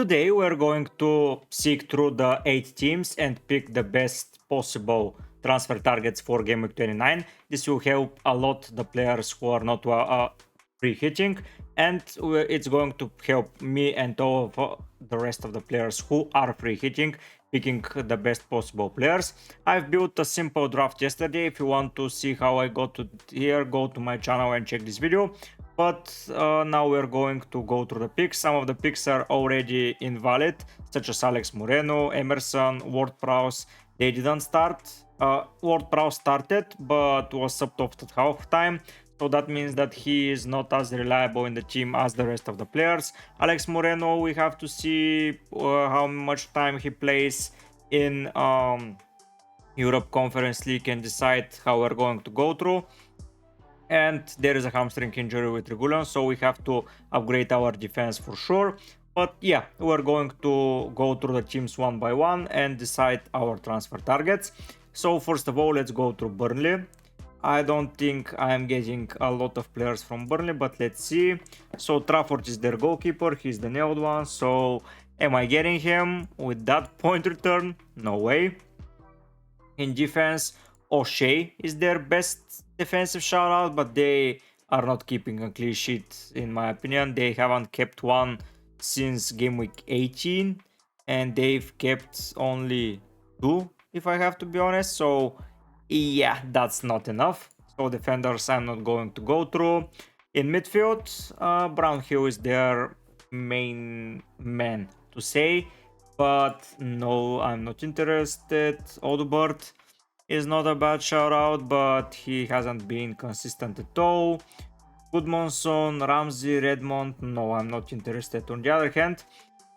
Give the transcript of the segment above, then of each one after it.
Today we're going to seek through the 8 teams and pick the best possible transfer targets for Gameweek 29. This will help a lot the players who are not free hitting, and it's going to help me and all of the rest of the players who are free hitting, picking the best possible players. I've built a simple draft yesterday. If you want to see how I got to here, go to my channel and check this video. But now we're going to go through the picks. Some of the picks are already invalid, such as Alex Moreno, Emerson, Ward-Prowse. They didn't start. Ward-Prowse started, but was subbed off at halftime. So that means that he is not as reliable in the team as the rest of the players. Alex Moreno, we have to see how much time he plays in Europe Conference League and decide how we're going to go through. And there is a hamstring injury with Regulon, so we have to upgrade our defense for sure. But yeah, we're going to go through the teams one by one and decide our transfer targets. So first of all, let's go through Burnley. I don't think I'm getting a lot of players from Burnley, but let's see. So Trafford is their goalkeeper, he's the nailed one. So am I getting him with that point return? No way. In defense, O'Shea is their best defensive shout out, but they are not keeping a clean sheet in my opinion. They haven't kept one since game week 18 and they've kept only 2 if I have to be honest. So yeah, that's not enough. So defenders I'm not going to go through. In midfield, Brownhill is their main man to say, but no, I'm not interested. Odobert is not a bad shout out, but he hasn't been consistent at all. Goodmanson, Ramsey, Redmond, no, I'm not interested. On the other hand,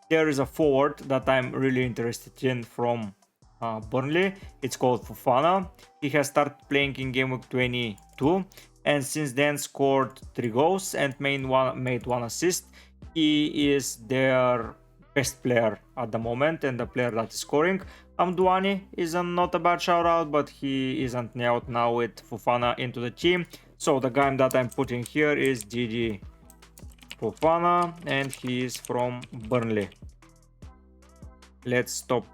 there is a forward that I'm really interested in from Burnley. It's called Fofana. He has started playing in game week 22 and since then scored 3 goals and made one assist. He is their best player at the moment and the player that is scoring. Amdouani is not a bad shout out, but he isn't nailed now with Fofana into the team. So the guy that I'm putting here is Didi Fofana and he is from Burnley. Let's stop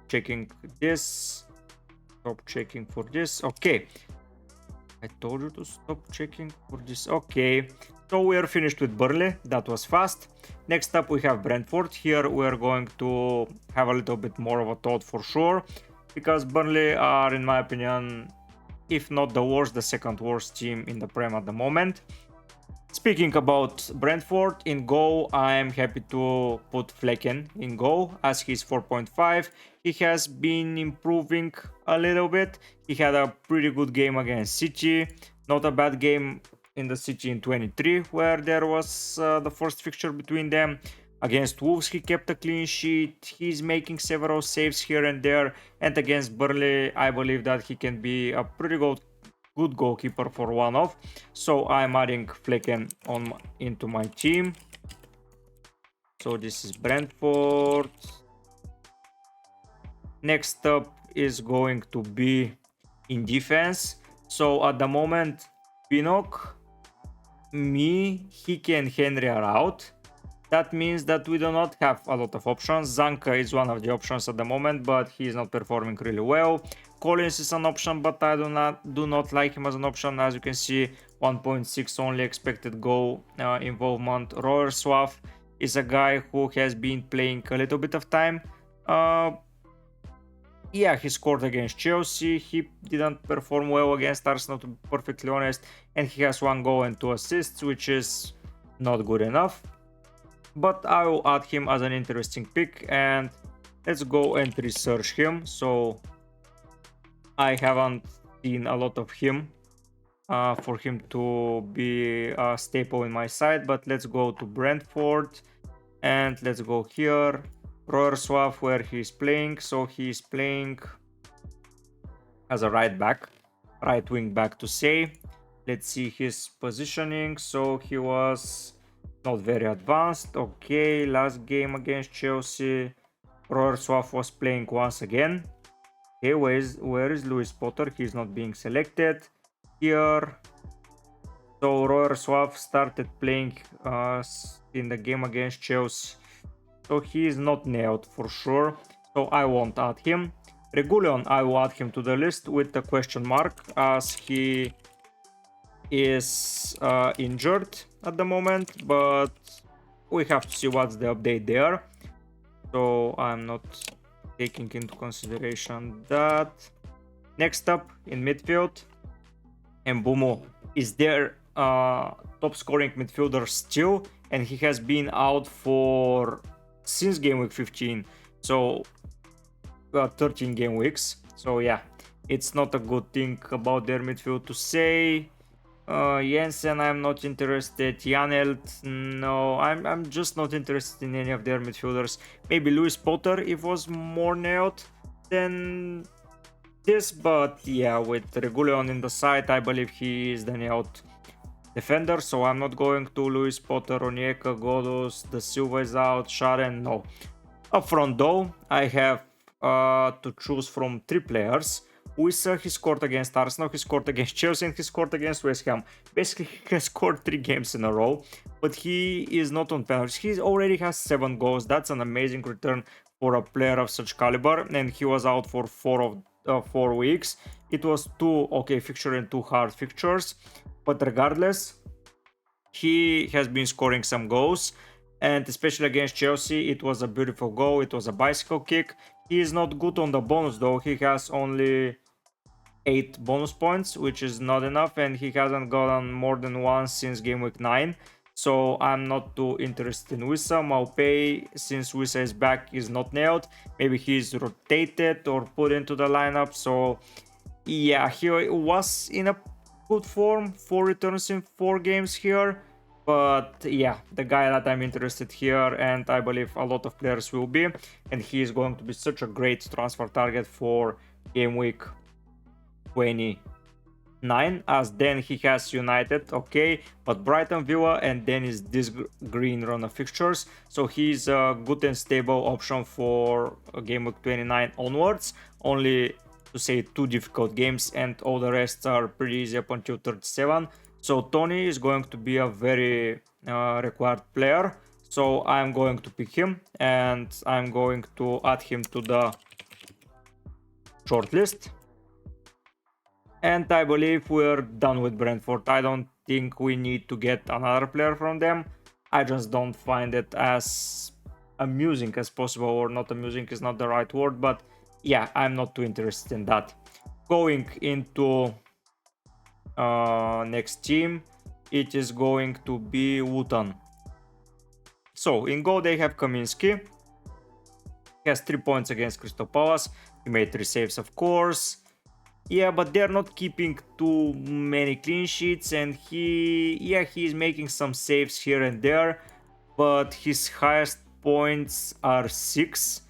checking this. Stop checking for this. Okay. I told you to stop checking for this. Okay. So we are finished with Burnley. That was fast. Next up we have Brentford. Here we are going to have a little bit more of a thought for sure, because Burnley are, in my opinion, if not the worst, the second worst team in the Prem at the moment. Speaking about Brentford, in goal, I am happy to put Flecken in goal as he's 4.5. He has been improving a little bit. He had a pretty good game against City. Not a bad game in the City in 23, where there was the first fixture between them. Against Wolves, he kept a clean sheet. He's making several saves here and there. And against Burnley, I believe that he can be a pretty good goalkeeper for one-off. So I'm adding Flecken into my team. So this is Brentford. Next up is going to be in defense. So at the moment, Pinnock, me, Hickey and Henry are out. That means that we do not have a lot of options. Zanka is one of the options at the moment, but he is not performing really well. Collins is an option, but I do not like him as an option. As you can see, 1.6 only expected goal involvement. Royer Swaff is a guy who has been playing a little bit of time. Yeah, he scored against Chelsea. He didn't perform well against Arsenal, to be perfectly honest. And he has 1 goal and 2 assists, which is not good enough. But I will add him as an interesting pick. And let's go and research him. So I haven't seen a lot of him for him to be a staple in my side. But let's go to Brentford. And let's go here. Royer Swaff, where he's playing. So he's playing as a right wing back to say. Let's see his positioning. So he was not very advanced. Okay, last game against Chelsea, Royer Swaff was playing once again. Okay, where is Lewis Potter? He's not being selected here. So Royer Swaff started playing in the game against Chelsea so he is not nailed for sure, so I won't add him. Regulion, I will add him to the list with a question mark, as he is injured at the moment, but we have to see what's the update there, so I'm not taking into consideration that. Next up in midfield, Mbumo is their top scoring midfielder still, and he has been out for since game week 15, so 13 game weeks. So yeah, it's not a good thing about their midfield to say. Jensen, I'm not interested. Janelt, no, I'm just not interested in any of their midfielders. Maybe Lewis Potter if was more nailed than this, but yeah, with Regulion in the side, I believe he is the nailed defender, so I'm not going to Lewis Potter, Onyeka, Godus, the Silva is out, Sharon, no. Up front though, I have to choose from 3 players. Wissa, he scored against Arsenal, he scored against Chelsea, and he scored against West Ham. Basically, he has scored 3 games in a row, but he is not on penalties. He already has 7 goals. That's an amazing return for a player of such caliber, and he was out for 4 weeks. It was 2 okay fixtures and 2 hard fixtures, but regardless, he has been scoring some goals, and especially against Chelsea, it was a beautiful goal. It was a bicycle kick. He is not good on the bonus though. He has only 8 bonus points, which is not enough, and he hasn't gotten more than one since game week 9. So I'm not too interested in Wissa. Maupay, since Wissa is back, is not nailed. Maybe he's rotated or put into the lineup. So yeah, he was in a good form, 4 returns in 4 games here. But yeah, the guy that I'm interested here, and I believe a lot of players will be, and he is going to be such a great transfer target for game week 29, as then he has United, okay, but Brighton, Villa, and then is this green run of fixtures, so he's a good and stable option for game week 29 onwards. Only to say 2 difficult games, and all the rest are pretty easy up until 37. So Tony is going to be a very required player, so I'm going to pick him, and I'm going to add him to the shortlist. And I believe we're done with Brentford. I don't think we need to get another player from them. I just don't find it as amusing as possible, or not amusing is not the right word, but yeah, I'm not too interested in that. Going into next team, it is going to be Wootton. So in goal they have Kaminski. He has 3 points against Crystal Palace. He made 3 saves, of course. Yeah, but they're not keeping too many clean sheets, and he is making some saves here and there, but his highest points are 6,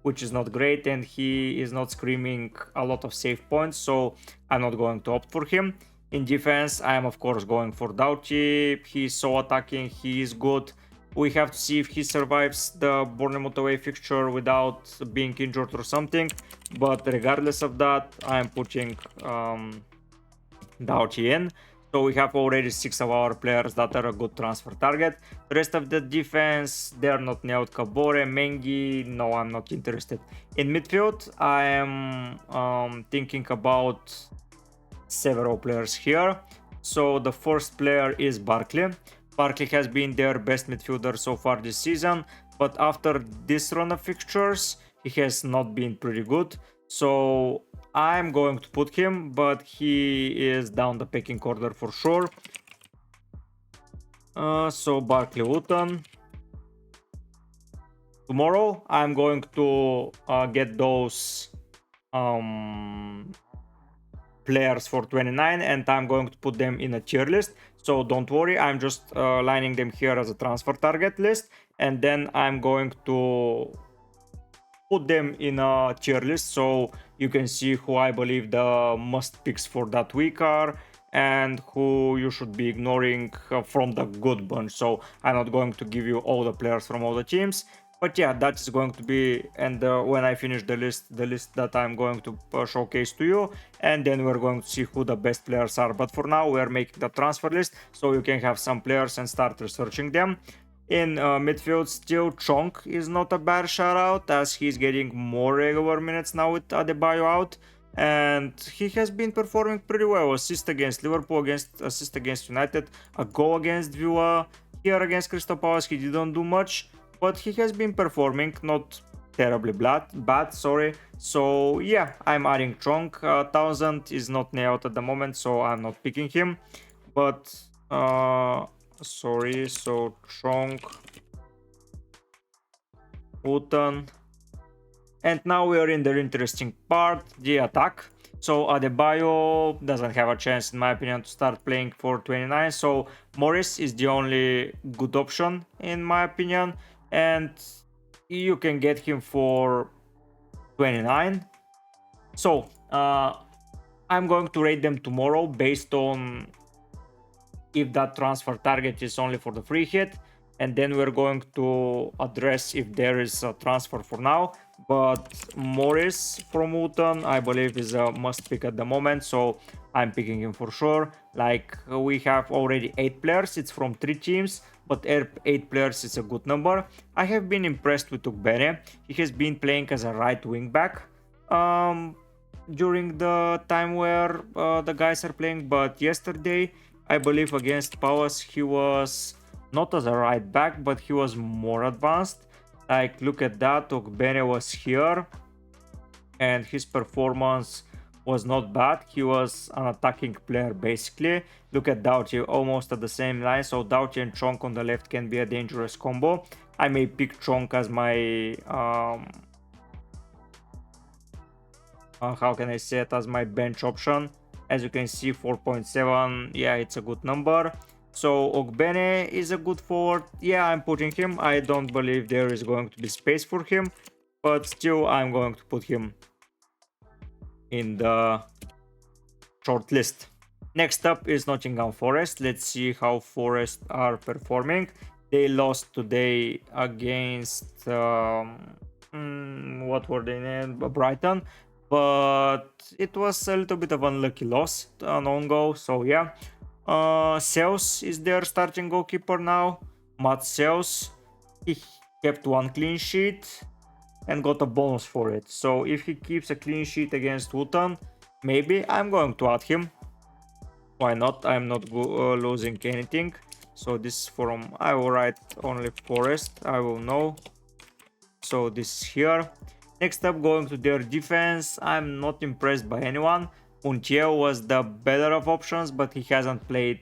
which is not great, and he is not screaming a lot of save points, so I'm not going to opt for him. In defense, I am of course going for Doughty. He's so attacking, he is good. We have to see if he survives the Bournemouth away fixture without being injured or something, but regardless of that, I'm putting Doughty in. So we have already 6 of our players that are a good transfer target. The rest of the defense, they're not nailed. Kabore, Mengi, no, I'm not interested. In midfield, I am thinking about several players here. So the first player is Barkley. Barkley has been their best midfielder so far this season, but after this run of fixtures, he has not been pretty good. So I'm going to put him, but he is down the pecking order for sure. So Barkley, Wootton. Tomorrow I'm going to get those players for 29, and I'm going to put them in a tier list. So don't worry, I'm just lining them here as a transfer target list, and then I'm going to put them in a tier list so you can see who I believe the must picks for that week are, and who you should be ignoring from the good bunch. So I'm not going to give you all the players from all the teams, but yeah, that is going to be, and when I finish the list that I'm going to showcase to you, and then we're going to see who the best players are. But for now, we're making the transfer list so you can have some players and start researching them. In midfield, still Chonk is not a bad shout out, as he's getting more regular minutes now with Adebayo out, and he has been performing pretty well. Assist against Liverpool, assist against United, a goal against Villa. Here against Crystal Palace he didn't do much, but he has been performing, not terribly bad, sorry. So yeah, I'm adding Chonk. 1000 is not nailed at the moment, so I'm not picking him, but sorry, so Chonk, Wooten, and now we are in the interesting part, the attack. So Adebayo doesn't have a chance, in my opinion, to start playing for 29. So Morris is the only good option, in my opinion, and you can get him for 29. So I'm going to rate them tomorrow based on if that transfer target is only for the free hit, and then we're going to address if there is a transfer for now. But Morris from Wooten, I believe, is a must pick at the moment, so I'm picking him for sure. Like, we have already 8 players, it's from 3 teams, but 8 players is a good number. I have been impressed with Ugbene. He has been playing as a right wing back during the time where the guys are playing, but yesterday, I believe against Palace, he was not as a right back, but he was more advanced. Like, look at that, Ogbene was here, and his performance was not bad. He was an attacking player, basically. Look at Doughty, almost at the same line, so Doughty and Chonk on the left can be a dangerous combo. I may pick Chonk as my... how can I say it, as my bench option. As you can see, 4.7, yeah, it's a good number. So Ogbene is a good forward. Yeah, I'm putting him. I don't believe there is going to be space for him, but still I'm going to put him in the short list. Next up is Nottingham Forest. Let's see how Forest are performing. They lost today against what were they named? Brighton, but it was a little bit of unlucky loss, an own goal. So yeah, Sales is their starting goalkeeper now. Matt Sales, he kept 1 clean sheet and got a bonus for it. So if he keeps a clean sheet against Wooten, maybe I'm going to add him. Why not? I'm not losing anything. So this from, I will write only Forest, I will know. So this is here. Next up, going to their defense, I'm not impressed by anyone. Untiel was the better of options, but he hasn't played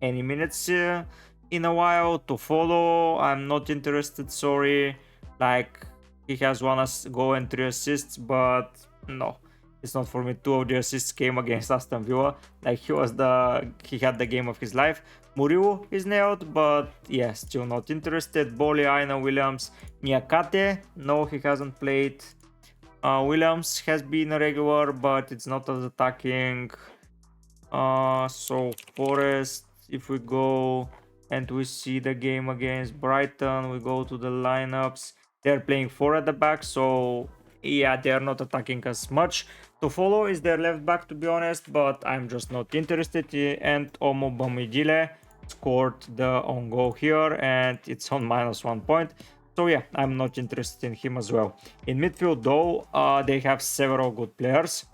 any minutes in a while. To follow, I'm not interested, sorry. Like, he has 1 goal and 3 assists, but no, it's not for me. 2 of the assists came against Aston Villa. Like, he had the game of his life. Muriu is nailed, but yeah, still not interested. Bolly, Aina, Williams, Niakate, no, he hasn't played. Williams has been a regular, but it's not as attacking. So Forest, if we go and we see the game against Brighton, we go to the lineups. They're playing 4 at the back, so yeah, they're not attacking as much. To follow is their left back, to be honest, but I'm just not interested. And Omo Bamidile scored the own goal here, and it's on -1 point. So yeah, I'm not interested in him as well. In midfield though, they have several good players.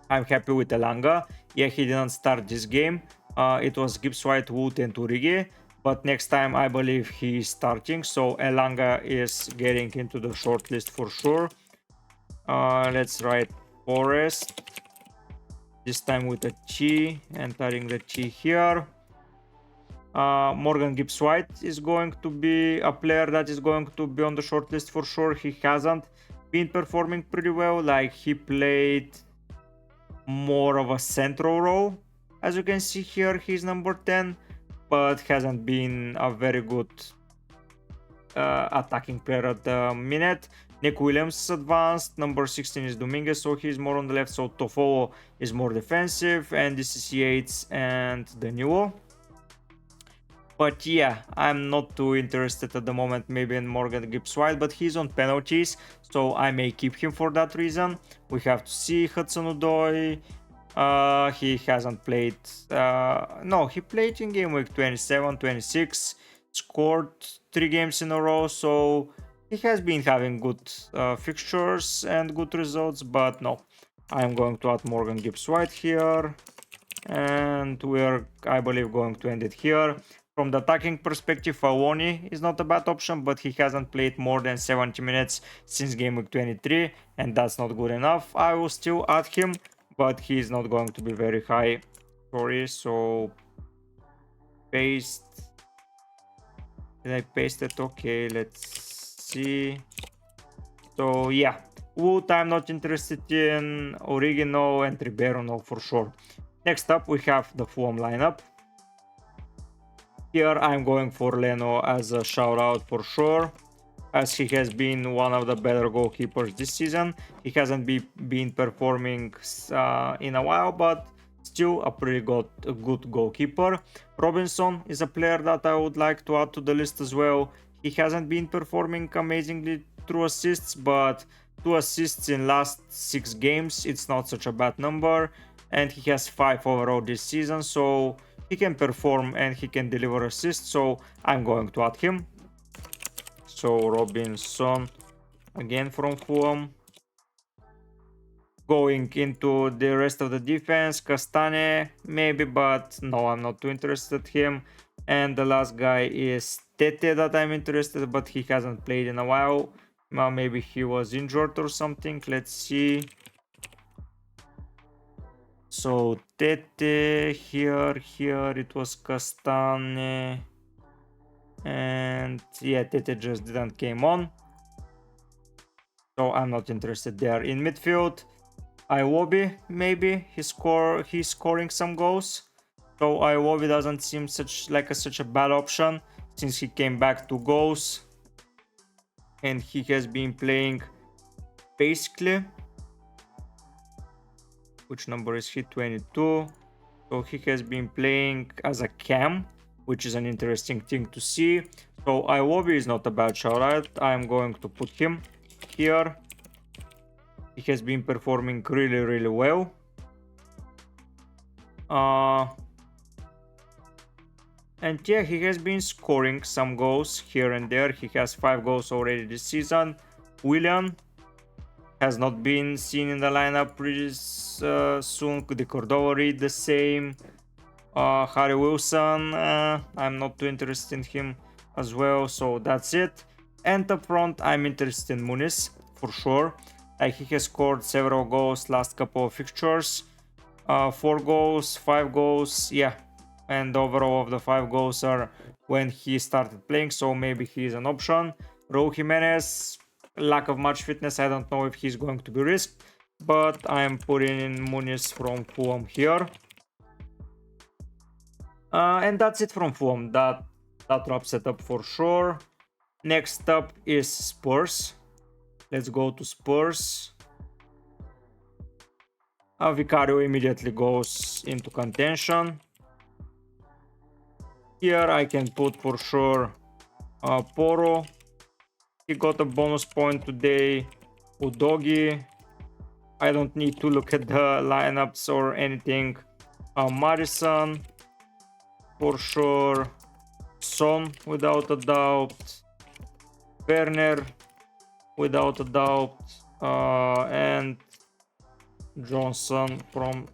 I'm happy with Elanga. Yeah, he didn't start this game. It was Gibbs White, Wood and Urigi. But next time I believe he is starting. So Elanga is getting into the short list for sure. Let's write Forest. This time with a Chi and adding the Chi here. Morgan Gibbs White is going to be a player that is going to be on the short list for sure. He hasn't been performing pretty well. Like, he played more of a central role. As you can see here, he's number 10, but hasn't been a very good attacking player at the minute. Nick Williams is advanced, number 16 is Dominguez, so he's more on the left. So Tofolo is more defensive, and this is Yates and Danilo. But yeah, I'm not too interested at the moment maybe in Morgan Gibbs-White, but he's on penalties, so I may keep him for that reason. We have to see Hudson-Odoi. He hasn't played... no, he played in Gameweek 27, 26. scored 3 games in a row, so he has been having good fixtures and good results, but no. I'm going to add Morgan Gibbs White here, and we're, I believe, going to end it here. From the attacking perspective, Awoni is not a bad option, but he hasn't played more than 70 minutes since Gameweek 23, and that's not good enough. I will still add him, but he's not going to be very high. Sorry, so paste. Did I paste it? Okay, let's see. So yeah, Wood I'm not interested in, Origino and Ribeiro no for sure. Next up we have the Fulham lineup. Here I'm going for Leno as a shout out for sure, as he has been one of the better goalkeepers this season. He hasn't been performing in a while, but still a pretty good goalkeeper. Robinson is a player that I would like to add to the list as well. He hasn't been performing amazingly through assists, but 2 assists in last 6 games, it's not such a bad number, and he has 5 overall this season, so he can perform and he can deliver assists, so I'm going to add him. So Robinson again from Fulham. Going into the rest of the defense, Castane maybe, but no, I'm not too interested in him. And the last guy is Tete that I'm interested, but he hasn't played in a while. Well, maybe he was injured or something. Let's see. So Tete here it was Castane, and yeah, Tete just didn't came on, so I'm not interested there. In midfield, Iwobi maybe he's scoring some goals, so Iwobi doesn't seem such a bad option since he came back to goals and he has been playing basically. Which number is he? 22. So he has been playing as a cam, which is an interesting thing to see. So Iwobi is not a bad shout out. I'm going to put him here. He has been performing really well. And yeah, he has been scoring some goals here and there. He has 5 goals already this season. Willian has not been seen in the lineup pretty soon. The Cordova read the same. Harry Wilson, I'm not too interested in him as well, so that's it. And up front, I'm interested in Muniz for sure. He has scored several goals last couple of fixtures. 4 goals, 5 goals, yeah. And overall of the 5 goals are when he started playing, so maybe he is an option. Raul Jimenez, lack of much fitness, I don't know if he's going to be risked, but I am putting in Muniz from Fulham here. And that's it from Fulham. That wraps it up for sure. Next up is Spurs. Let's go to Spurs. Vicario immediately goes into contention. Here I can put for sure Poro. He got a bonus point today. Udogi. I don't need to look at the lineups or anything. Madison for sure. Son without a doubt. Werner without a doubt. And Johnson from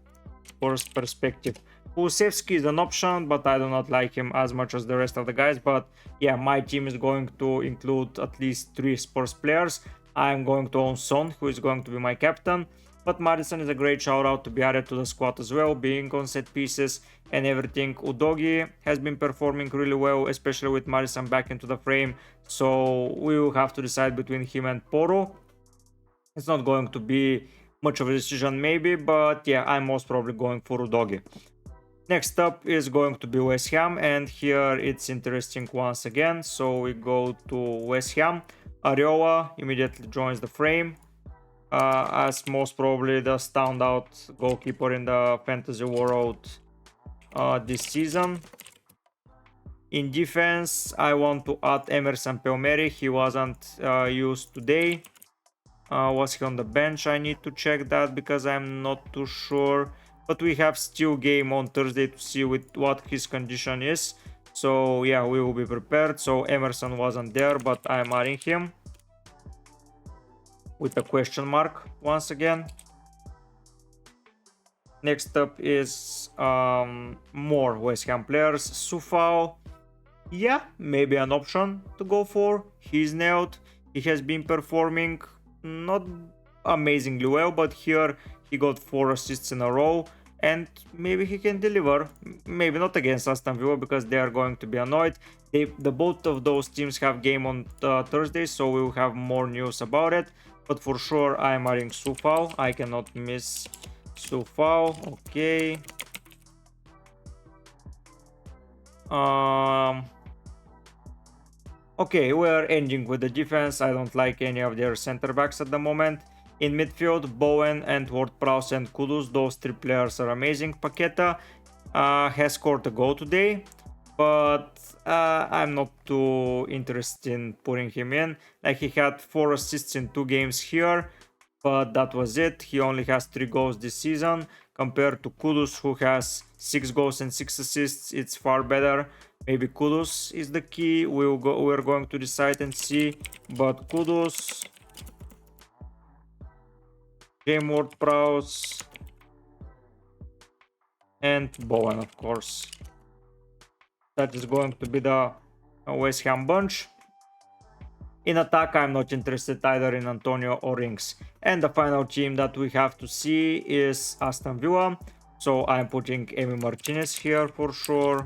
Spurs perspective. Kulusevski is an option, but I do not like him as much as the rest of the guys. But yeah, my team is going to include at least 3 Spurs players. I'm going to own Son, who is going to be my captain. But Madison is a great shout out to be added to the squad as well, being on set pieces and everything. Udogi has been performing really well, especially with Madison back into the frame. So we will have to decide between him and Poro. It's not going to be much of a decision maybe, but yeah, I'm most probably going for Udogi. Next up is going to be West Ham, and here it's interesting once again. So we go to West Ham. Areola immediately joins the frame as most probably the standout goalkeeper in the fantasy world this season. In defense, I want to add Emerson Palmieri. He wasn't used today. Was he on the bench? I need to check that because I'm not too sure. But we have still game on Thursday to see with what his condition is. So yeah, we will be prepared. So Emerson wasn't there, but I'm adding him with a question mark once again. Next up is more West Ham players. Sufao, yeah, maybe an option to go for. He's nailed. He has been performing not amazingly well, but here he got 4 assists in a row, and maybe he can deliver. Maybe not against Aston Villa because they are going to be annoyed. The both of those teams have game on Thursday, so we will have more news about it. But for sure, I'm adding Sufao. I cannot miss Sufao. Okay. Okay, we're ending with the defense. I don't like any of their center backs at the moment. In midfield, Bowen and Ward-Prowse and Kudus, those 3 players are amazing. Paqueta has scored a goal today, but I'm not too interested in putting him in. Like, he had 4 assists in 2 games here, but that was it. He only has 3 goals this season compared to Kudus, who has 6 goals and 6 assists. It's far better. Maybe Kudus is the key. We're going to decide and see. But Kudus, James Ward-Prowse, and Bowen, of course. That is going to be the West Ham bunch. In attack, I'm not interested either in Antonio or Rings. And the final team that we have to see is Aston Villa. So I'm putting Emi Martinez here for sure.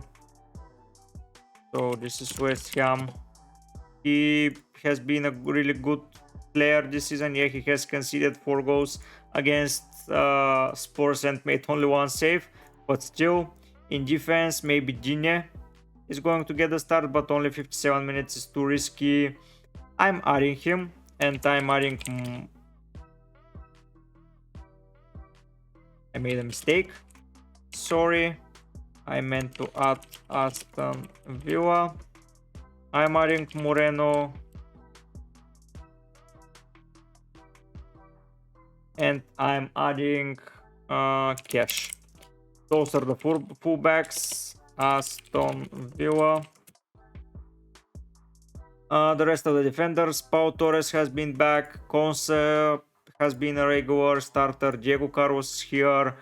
So this is West Ham. He has been a really good player this season. Yeah, he has conceded 4 goals against Spurs and made only 1 save. But still, in defense, maybe Digne is going to get the start, but only 57 minutes is too risky. I'm adding him, and I'm adding... I made a mistake. Sorry. I meant to add Aston Villa. I'm adding Moreno. And I'm adding Cash. Those are the fullbacks. Aston Villa. The rest of the defenders. Pau Torres has been back. Conce has been a regular starter. Diego Carlos here.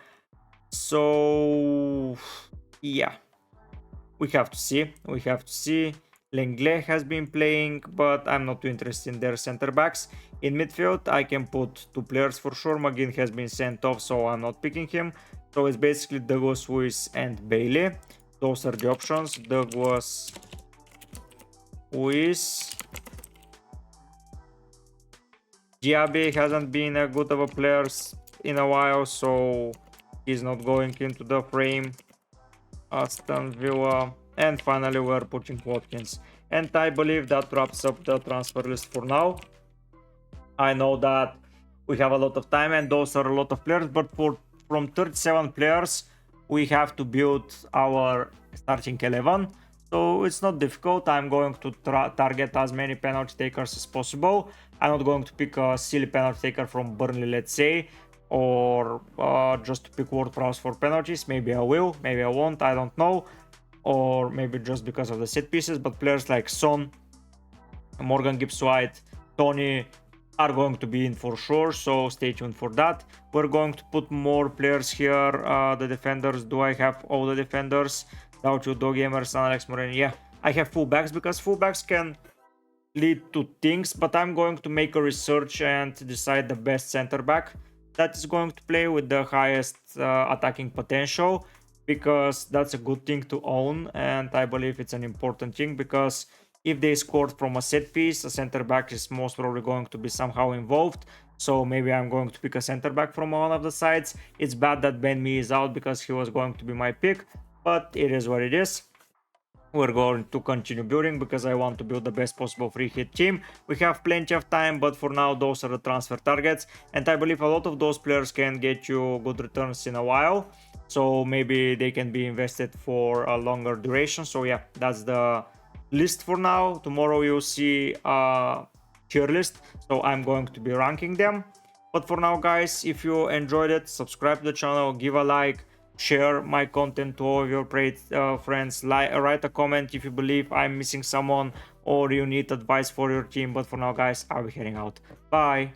So yeah, we have to see. Lenglet has been playing, but I'm not too interested in their center backs. In midfield, I can put 2 players for sure. McGinn has been sent off, so I'm not picking him. So it's basically Douglas Luiz and Bailey. Those are the options. Douglas Luiz. Diaby hasn't been a good of a player in a while, so he's not going into the frame. Aston Villa. And finally, we're putting Watkins. And I believe that wraps up the transfer list for now. I know that we have a lot of time and those are a lot of players, but from 37 players, we have to build our starting 11. So it's not difficult. I'm going to target as many penalty takers as possible. I'm not going to pick a silly penalty taker from Burnley, let's say, or just to pick Ward-Prowse for penalties. Maybe I will, maybe I won't, I don't know. Or maybe just because of the set pieces, but players like Son, Morgan Gibbs-White, Tony are going to be in for sure, so stay tuned for that. We're going to put more players here. The defenders, do I have all the defenders? Daucho, Doggy, Emerson, Alex Moreno. Yeah, I have fullbacks because fullbacks can lead to things, but I'm going to make a research and decide the best center back that is going to play with the highest attacking potential, because that's a good thing to own, and I believe it's an important thing, because if they scored from a set piece, a center back is most probably going to be somehow involved. So maybe I'm going to pick a center back from one of the sides. It's bad that Ben Mee is out because he was going to be my pick, but it is what it is. We're going to continue building because I want to build the best possible free hit team. We have plenty of time, but for now those are the transfer targets, and I believe a lot of those players can get you good returns in a while, so maybe they can be invested for a longer duration. So yeah, that's the list for now. Tomorrow you'll see a tier list, so I'm going to be ranking them. But for now, guys, if you enjoyed it, subscribe to the channel, give a like, share my content to all your great friends. Write a comment if you believe I'm missing someone or you need advice for your team. But for now, guys, I'll be heading out. Bye.